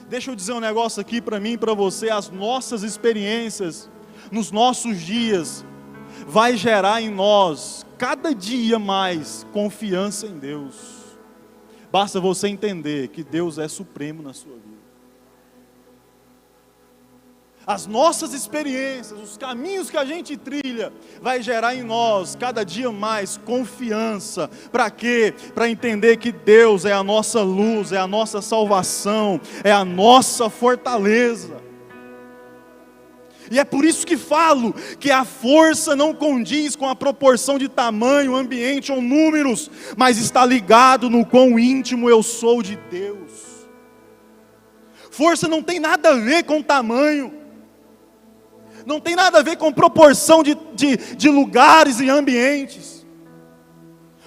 Deixa eu dizer um negócio aqui para mim e para você: as nossas experiências, nos nossos dias, vai gerar em nós, cada dia mais, confiança em Deus. Basta você entender que Deus é supremo na sua vida. As nossas experiências, os caminhos que a gente trilha, vai gerar em nós, cada dia mais, confiança. Para quê? Para entender que Deus é a nossa luz, é a nossa salvação, é a nossa fortaleza. E é por isso que falo que a força não condiz com a proporção de tamanho, ambiente ou números, mas está ligado no quão íntimo eu sou de Deus. Força não tem nada a ver com tamanho, não tem nada a ver com proporção de lugares e ambientes.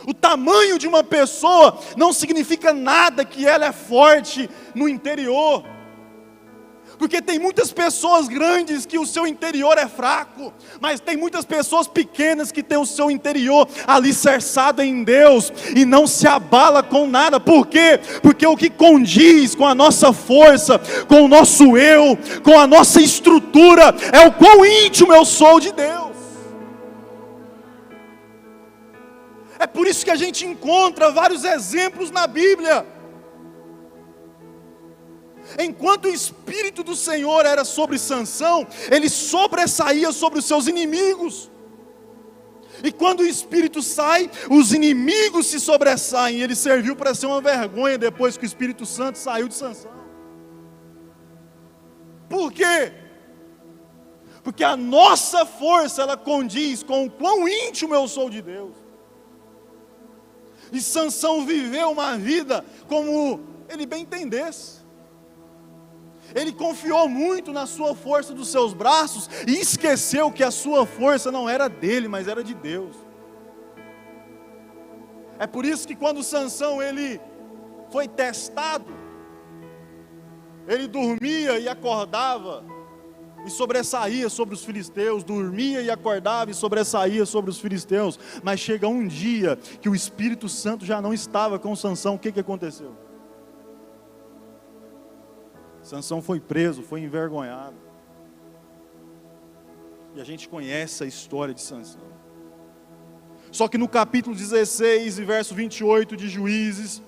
O tamanho de uma pessoa não significa nada que ela é forte no interior. Porque tem muitas pessoas grandes que o seu interior é fraco, mas tem muitas pessoas pequenas que têm o seu interior alicerçado em Deus e não se abala com nada. Por quê? Porque o que condiz com a nossa força, com o nosso eu, com a nossa estrutura, é o quão íntimo eu sou de Deus. É por isso que a gente encontra vários exemplos na Bíblia. Enquanto o Espírito do Senhor era sobre Sansão, ele sobressaía sobre os seus inimigos. E quando o Espírito sai, os inimigos se sobressaem. Ele serviu para ser uma vergonha depois que o Espírito Santo saiu de Sansão. Por quê? Porque a nossa força, ela condiz com o quão íntimo eu sou de Deus. E Sansão viveu uma vida como ele bem entendesse. Ele confiou muito na sua força dos seus braços e esqueceu que a sua força não era dele, mas era de Deus. É por isso que quando Sansão ele foi testado, ele dormia e acordava e sobressaía sobre os filisteus, dormia e acordava e sobressaía sobre os filisteus. Mas chega um dia que o Espírito Santo já não estava com Sansão. O que aconteceu? Sansão foi preso, foi envergonhado. E a gente conhece a história de Sansão. Só que no capítulo 16 e verso 28 de Juízes,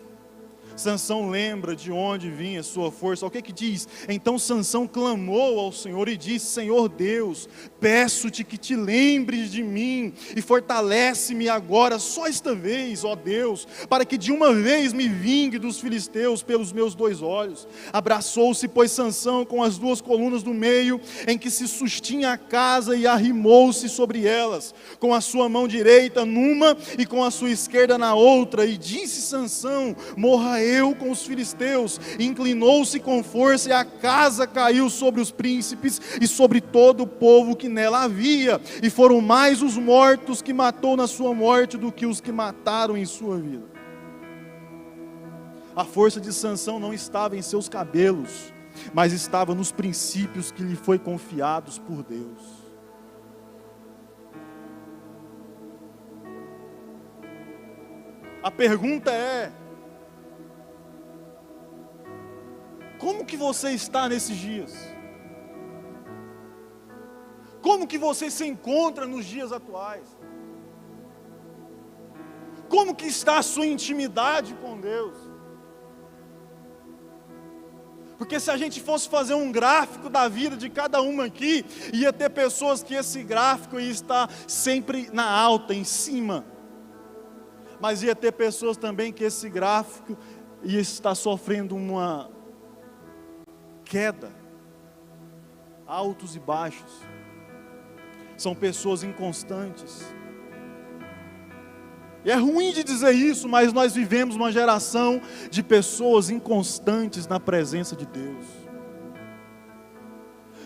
Sansão lembra de onde vinha a sua força. O que diz? Então Sansão clamou ao Senhor e disse: Senhor Deus, peço-te que te lembres de mim e fortalece-me agora, só esta vez, ó Deus, para que de uma vez me vingue dos filisteus pelos meus 2 olhos. Abraçou-se, pois, Sansão com as 2 colunas do meio, em que se sustinha a casa, e arrimou-se sobre elas, com a sua mão direita numa e com a sua esquerda na outra. E disse Sansão: morra eu com os filisteus. Inclinou-se com força, e a casa caiu sobre os príncipes e sobre todo o povo que nela havia, e foram mais os mortos que matou na sua morte do que os que mataram em sua vida. A força de Sansão não estava em seus cabelos, mas estava nos princípios que lhe foi confiados por Deus. A pergunta é: como que você está nesses dias? Como que você se encontra nos dias atuais? Como que está a sua intimidade com Deus? Porque se a gente fosse fazer um gráfico da vida de cada uma aqui, ia ter pessoas que esse gráfico ia estar sempre na alta, em cima. Mas ia ter pessoas também que esse gráfico ia estar sofrendo uma queda, altos e baixos. São pessoas inconstantes. E é ruim de dizer isso, mas nós vivemos uma geração de pessoas inconstantes na presença de Deus.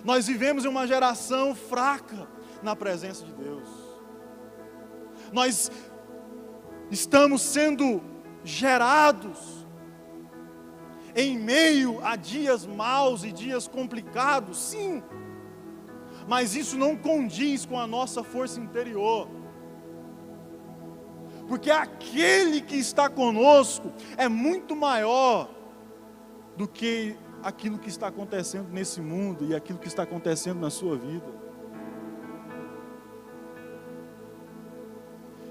Nós vivemos em uma geração fraca na presença de Deus. Nós estamos sendo gerados em meio a dias maus e dias complicados, sim, mas isso não condiz com a nossa força interior, porque aquele que está conosco é muito maior do que aquilo que está acontecendo nesse mundo e aquilo que está acontecendo na sua vida.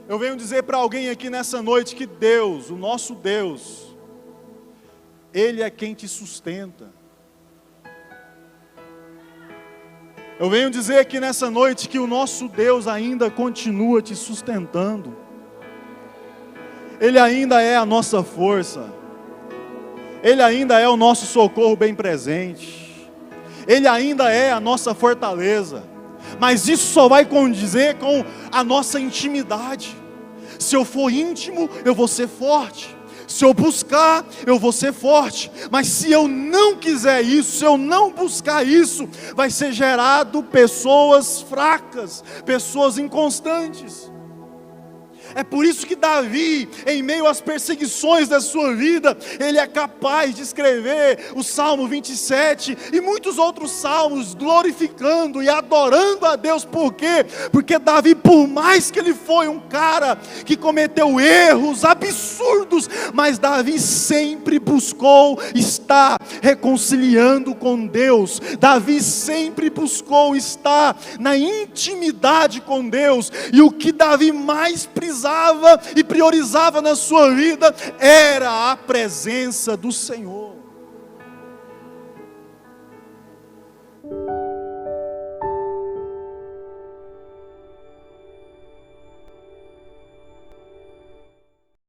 Eu venho dizer para alguém aqui nessa noite que Deus, o nosso Deus, Ele é quem te sustenta. Eu venho dizer aqui nessa noite que o nosso Deus ainda continua te sustentando. Ele ainda é a nossa força. Ele ainda é o nosso socorro bem presente. Ele ainda é a nossa fortaleza. Mas isso só vai condizer com a nossa intimidade. Se eu for íntimo, eu vou ser forte. Se eu buscar, eu vou ser forte. Mas se eu não quiser isso, se eu não buscar isso, vai ser gerado pessoas fracas, pessoas inconstantes. É por isso que Davi, em meio às perseguições da sua vida, ele é capaz de escrever o Salmo 27 e muitos outros salmos, glorificando e adorando a Deus. Por quê? Porque Davi, por mais que ele foi um cara que cometeu erros absurdos, mas Davi sempre buscou estar reconciliando com Deus. Davi sempre buscou estar na intimidade com Deus. E o que Davi mais precisava e priorizava na sua vida era a presença do Senhor.